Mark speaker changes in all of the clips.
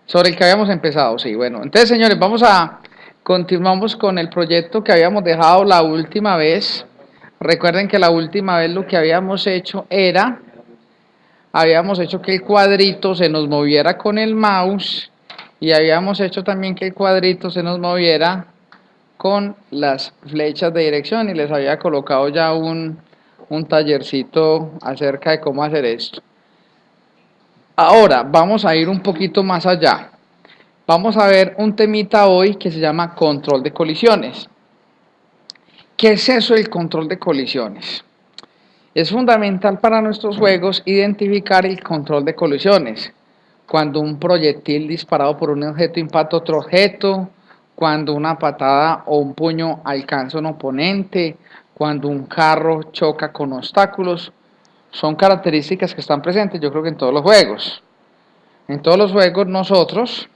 Speaker 1: Sobre el que habíamos empezado, sí, bueno. Entonces, señores, continuamos con el proyecto que habíamos dejado la última vez. Recuerden que la última vez lo que habíamos hecho que el cuadrito se nos moviera con el mouse y habíamos hecho también que el cuadrito se nos moviera con las flechas de dirección y les había colocado ya un tallercito acerca de cómo hacer esto. Ahora vamos a ir un poquito más allá. Vamos a ver un temita hoy que se llama control de colisiones. ¿Qué es eso del control de colisiones? Es fundamental para nuestros juegos identificar el control de colisiones. Cuando un proyectil disparado por un objeto impacta otro objeto, cuando una patada o un puño alcanza a un oponente, cuando un carro choca con obstáculos, son características que están presentes yo creo que en todos los juegos. En todos los juegos nosotros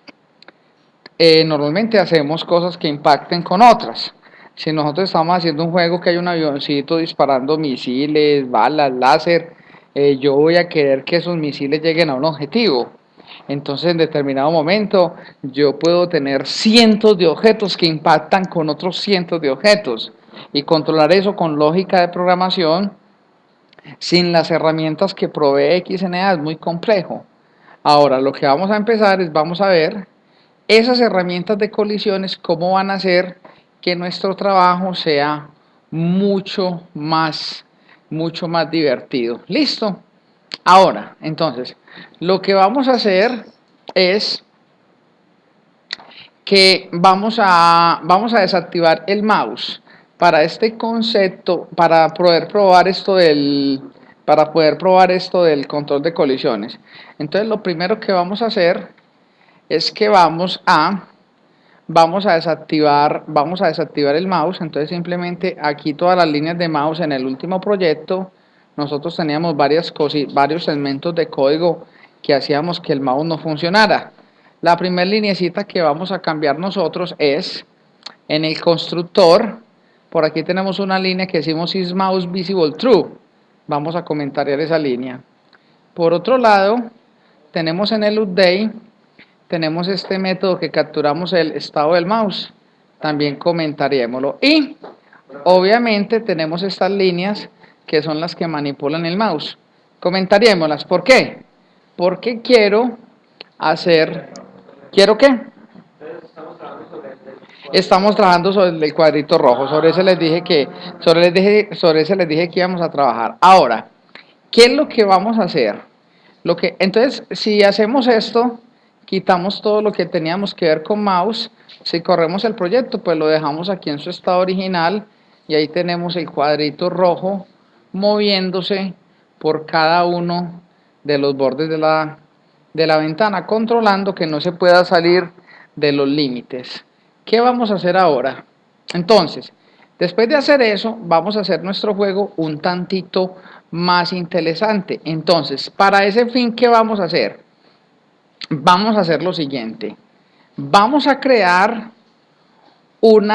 Speaker 1: normalmente hacemos cosas que impacten con otras. Si nosotros estamos haciendo un juego que hay un avioncito disparando misiles, balas, láser, yo voy a querer que esos misiles lleguen a un objetivo. Entonces, en determinado momento, yo puedo tener cientos de objetos que impactan con otros cientos de objetos. Y controlar eso con lógica de programación, sin las herramientas que provee XNA, es muy complejo. Ahora, lo que vamos a empezar es, vamos a ver esas herramientas de colisiones, cómo van a hacer que nuestro trabajo sea mucho más divertido. ¿Listo? Ahora, entonces, lo que vamos a hacer es que vamos a desactivar el mouse para este concepto, para poder probar esto del control de colisiones. Entonces, lo primero que vamos a hacer es que vamos a desactivar el mouse. Entonces simplemente aquí todas las líneas de mouse. En el último proyecto nosotros teníamos varios segmentos de código que hacíamos que el mouse no funcionara. La primera lineecita que vamos a cambiar nosotros es en el constructor. Por aquí tenemos una línea que decimos is mouse visible true. Vamos a comentar esa línea. Por otro lado, tenemos en el update, tenemos este método que capturamos el estado del mouse. También comentaríamoslo. Y obviamente tenemos estas líneas que son las que manipulan el mouse. Comentaríamoslas. ¿Por qué? Porque ¿quiero qué? Estamos trabajando sobre el cuadrito rojo. Sobre ese les dije que íbamos a trabajar. Ahora, ¿qué es lo que vamos a hacer? Entonces, si hacemos esto, quitamos todo lo que teníamos que ver con mouse. Si corremos el proyecto, pues lo dejamos aquí en su estado original y ahí tenemos el cuadrito rojo moviéndose por cada uno de los bordes de la ventana, controlando que no se pueda salir de los límites. ¿Qué vamos a hacer ahora? Entonces, después de hacer eso, vamos a hacer nuestro juego un tantito más interesante. Entonces, para ese fin, ¿qué vamos a hacer? Vamos a hacer lo siguiente. Vamos a crear un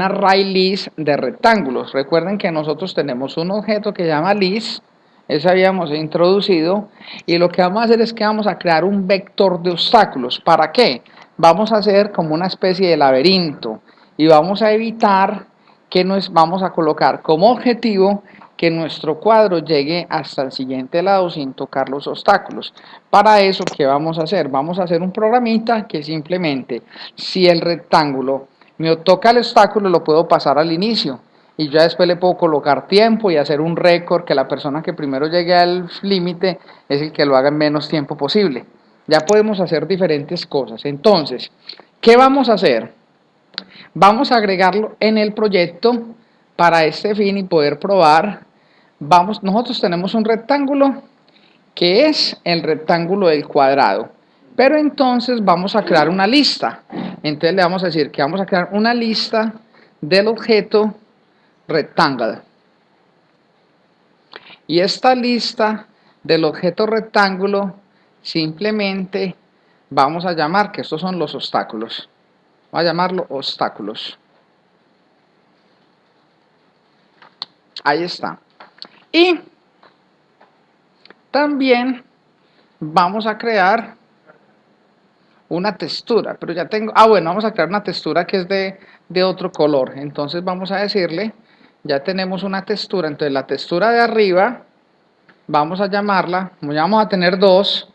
Speaker 1: array list de rectángulos. Recuerden que nosotros tenemos un objeto que se llama list, ese habíamos introducido, y lo que vamos a hacer es que vamos a crear un vector de obstáculos. ¿Para qué? Vamos a hacer como una especie de laberinto y vamos a evitar que nos vamos a colocar como objetivo que nuestro cuadro llegue hasta el siguiente lado sin tocar los obstáculos. Para eso, ¿qué vamos a hacer? Vamos a hacer un programita que simplemente, si el rectángulo me toca el obstáculo, lo puedo pasar al inicio. Y ya después le puedo colocar tiempo y hacer un récord que la persona que primero llegue al límite es el que lo haga en menos tiempo posible. Ya podemos hacer diferentes cosas. Entonces, ¿qué vamos a hacer? Vamos a agregarlo en el proyecto para este fin y poder probar. Nosotros tenemos un rectángulo que es el rectángulo del cuadrado. Pero entonces vamos a crear una lista. Entonces le vamos a decir que vamos a crear una lista del objeto rectángulo. Y esta lista del objeto rectángulo simplemente vamos a llamar que estos son los obstáculos. Vamos a llamarlo obstáculos. Ahí está. Y también vamos a crear una textura, pero ya tengo, ah bueno, vamos a crear una textura que es de otro color, entonces vamos a decirle, ya tenemos una textura, entonces la textura de arriba, vamos a llamarla, como ya vamos a tener dos,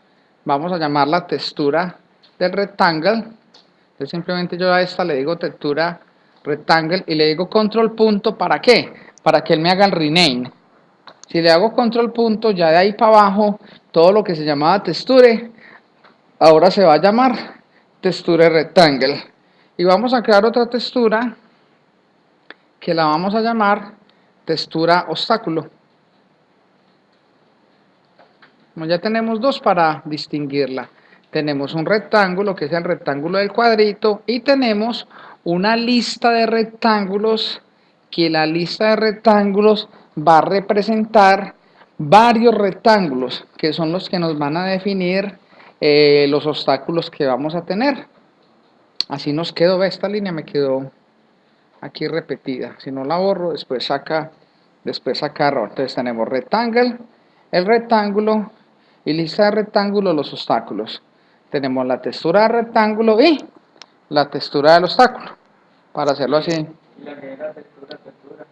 Speaker 1: vamos a llamarla textura del rectangle, entonces simplemente yo a esta le digo textura rectangle y le digo control punto, ¿para qué? Para que él me haga el rename. Si le hago control punto, ya de ahí para abajo, todo lo que se llamaba texture, ahora se va a llamar texture rectangle. Y vamos a crear otra textura que la vamos a llamar textura obstáculo. Como ya tenemos dos para distinguirla. Tenemos un rectángulo que es el rectángulo del cuadrito y tenemos una lista de rectángulos que la lista de rectángulos va a representar varios rectángulos que son los que nos van a definir los obstáculos que vamos a tener. Así nos quedó, ve, esta línea me quedó aquí repetida, si no la borro después saca error. Entonces tenemos rectangle, el rectángulo y lista de rectángulos, los obstáculos. Tenemos la textura del rectángulo y la textura del obstáculo, para hacerlo así. ¿Y la que era textura, textura?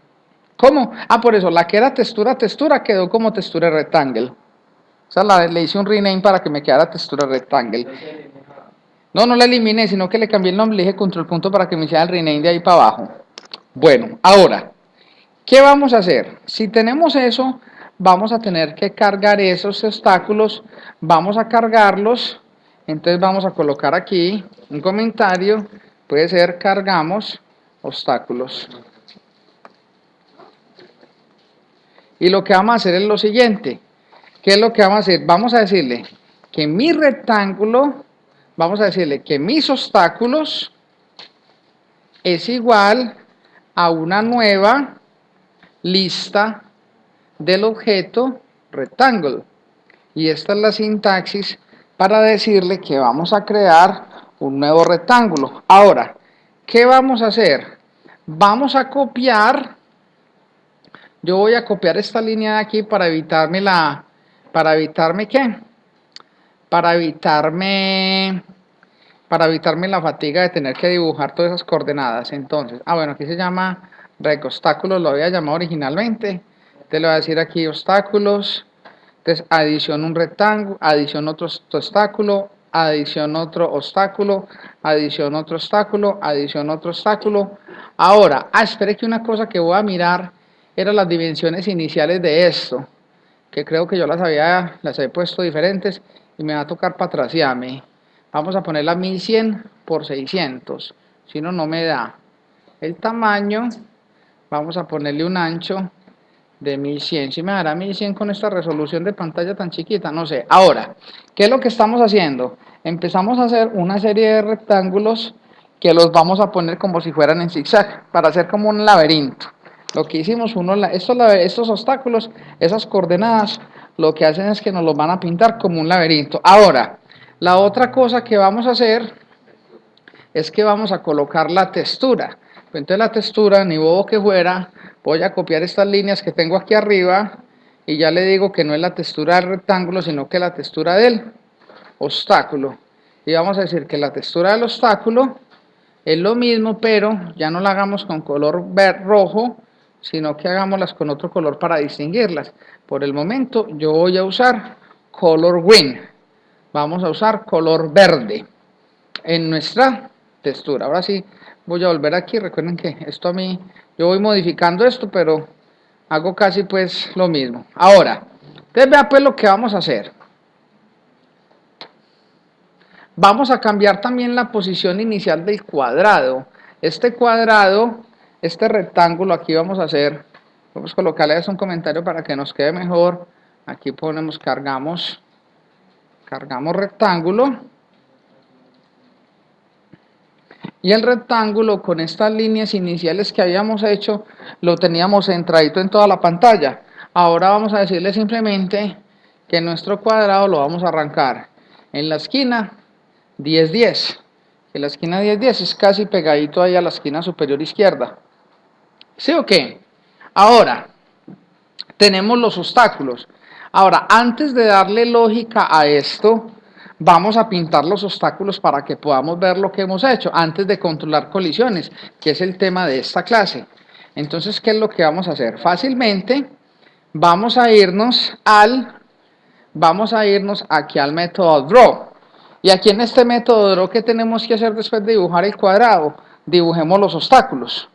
Speaker 1: ¿Cómo? Ah, por eso, la que era textura, textura quedó como textura rectangle. O sea, le hice un rename para que me quedara textura rectangle. No, no la eliminé, sino que le cambié el nombre, le dije control punto para que me hiciera el rename de ahí para abajo. Bueno, ahora, ¿qué vamos a hacer? Si tenemos eso, vamos a tener que cargar esos obstáculos, vamos a cargarlos, entonces vamos a colocar aquí un comentario, puede ser cargamos obstáculos. Y lo que vamos a hacer es lo siguiente, ¿qué es lo que vamos a hacer? Vamos a decirle que mi rectángulo, vamos a decirle que mis obstáculos es igual a una nueva lista del objeto rectángulo. Y esta es la sintaxis para decirle que vamos a crear un nuevo rectángulo. Ahora, ¿qué vamos a hacer? Vamos a copiar, yo voy a copiar esta línea de aquí para evitarme ¿qué? Para evitarme la fatiga de tener que dibujar todas esas coordenadas. Entonces, bueno, aquí se llama obstáculos, lo había llamado originalmente. Te lo voy a decir aquí obstáculos. Entonces, adición un rectángulo, adición otro obstáculo, adición otro obstáculo, adición otro obstáculo, adición otro obstáculo. Ahora, espere que una cosa que voy a mirar eran las dimensiones iniciales de esto, que creo que yo las he puesto diferentes y me va a tocar patraciarme. Vamos a ponerla 1100 por 600, si no, no me da. El tamaño, vamos a ponerle un ancho de 1100, si me dará 1100 con esta resolución de pantalla tan chiquita, no sé. Ahora, ¿qué es lo que estamos haciendo? Empezamos a hacer una serie de rectángulos que los vamos a poner como si fueran en zigzag, para hacer como un laberinto. Lo que hicimos, estos obstáculos, esas coordenadas, lo que hacen es que nos los van a pintar como un laberinto. Ahora, la otra cosa que vamos a hacer es que vamos a colocar la textura. Entonces la textura, ni bobo que fuera, voy a copiar estas líneas que tengo aquí arriba y ya le digo que no es la textura del rectángulo, sino que la textura del obstáculo. Y vamos a decir que la textura del obstáculo es lo mismo, pero ya no la hagamos con color rojo, sino que hagámoslas con otro color para distinguirlas. Por el momento yo voy a usar color green. Vamos a usar color verde en nuestra textura. Ahora sí voy a volver aquí. Recuerden que esto a mí, yo voy modificando esto, pero hago casi pues lo mismo. Ahora, entonces vea pues lo que vamos a hacer. Vamos a cambiar también la posición inicial del cuadrado. Este cuadrado, este rectángulo, aquí vamos a colocarle un comentario para que nos quede mejor. Aquí ponemos, cargamos rectángulo. Y el rectángulo con estas líneas iniciales que habíamos hecho, lo teníamos centradito en toda la pantalla. Ahora vamos a decirle simplemente que nuestro cuadrado lo vamos a arrancar en la esquina 10, 10. Que la esquina 10, 10 es casi pegadito ahí a la esquina superior izquierda. ¿Sí o qué? Ahora, tenemos los obstáculos. Ahora, antes de darle lógica a esto, vamos a pintar los obstáculos para que podamos ver lo que hemos hecho antes de controlar colisiones, que es el tema de esta clase. Entonces, ¿qué es lo que vamos a hacer? Fácilmente vamos a irnos aquí al método draw. Y aquí en este método draw, ¿qué tenemos que hacer después de dibujar el cuadrado? Dibujemos los obstáculos.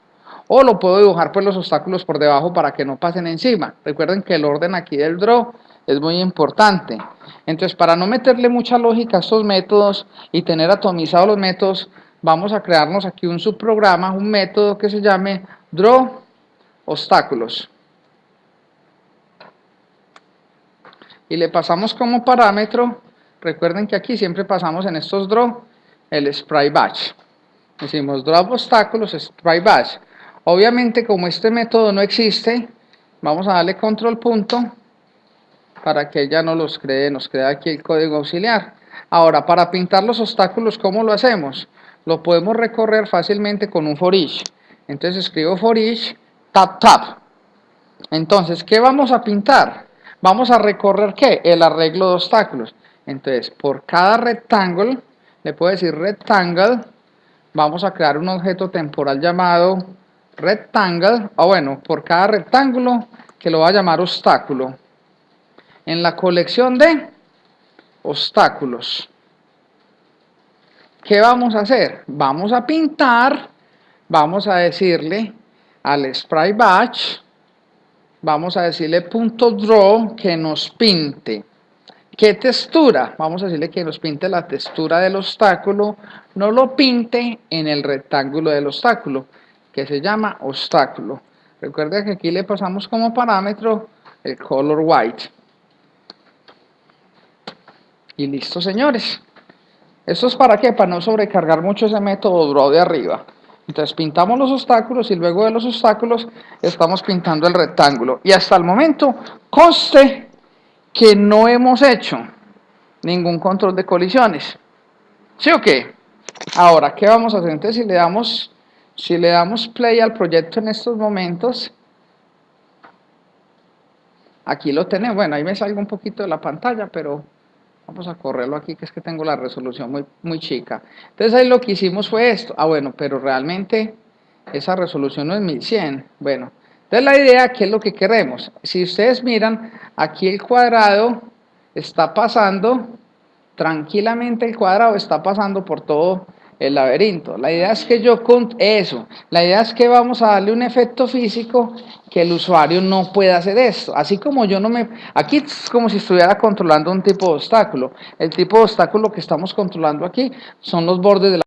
Speaker 1: O lo puedo dibujar pues los obstáculos por debajo para que no pasen encima. Recuerden que el orden aquí del draw es muy importante. Entonces, para no meterle mucha lógica a estos métodos y tener atomizados los métodos, vamos a crearnos aquí un subprograma, un método que se llame draw obstáculos. Y le pasamos como parámetro, recuerden que aquí siempre pasamos en estos draw, el sprite batch. Decimos draw obstáculos, sprite batch. Obviamente, como este método no existe, vamos a darle control punto para que ella no los cree, nos crea aquí el código auxiliar. Ahora, para pintar los obstáculos, ¿cómo lo hacemos? Lo podemos recorrer fácilmente con un for each. Entonces escribo for each, tab, tab. Entonces, ¿qué vamos a pintar? Vamos a recorrer, ¿qué? El arreglo de obstáculos. Entonces, por cada rectángulo, le puedo decir rectangle, vamos a crear un objeto temporal llamado rectangle, o bueno, por cada rectángulo, que lo va a llamar obstáculo. En la colección de obstáculos, ¿qué vamos a hacer? Vamos a pintar, vamos a decirle al sprite batch, vamos a decirle punto draw que nos pinte. ¿Qué textura? Vamos a decirle que nos pinte la textura del obstáculo, no lo pinte en el rectángulo del obstáculo, que se llama obstáculo. Recuerda que aquí le pasamos como parámetro el color white. Y listo, señores. ¿Esto es para qué? Para no sobrecargar mucho ese método draw de arriba. Entonces pintamos los obstáculos y luego de los obstáculos estamos pintando el rectángulo. Y hasta el momento conste que no hemos hecho ningún control de colisiones. ¿Sí o qué? Ahora, ¿qué vamos a hacer? Entonces, si le damos play al proyecto en estos momentos, aquí lo tenemos. Bueno, ahí me salgo un poquito de la pantalla, pero vamos a correrlo aquí, que es que tengo la resolución muy chica. Entonces ahí lo que hicimos fue esto. Ah, bueno, pero realmente esa resolución no es 1100. Bueno, entonces la idea, ¿qué es lo que queremos? Si ustedes miran, aquí el cuadrado está pasando, tranquilamente el cuadrado está pasando por todo el laberinto. La idea es que la idea es que vamos a darle un efecto físico que el usuario no pueda hacer esto. Así como aquí es como si estuviera controlando un tipo de obstáculo. El tipo de obstáculo que estamos controlando aquí son los bordes de la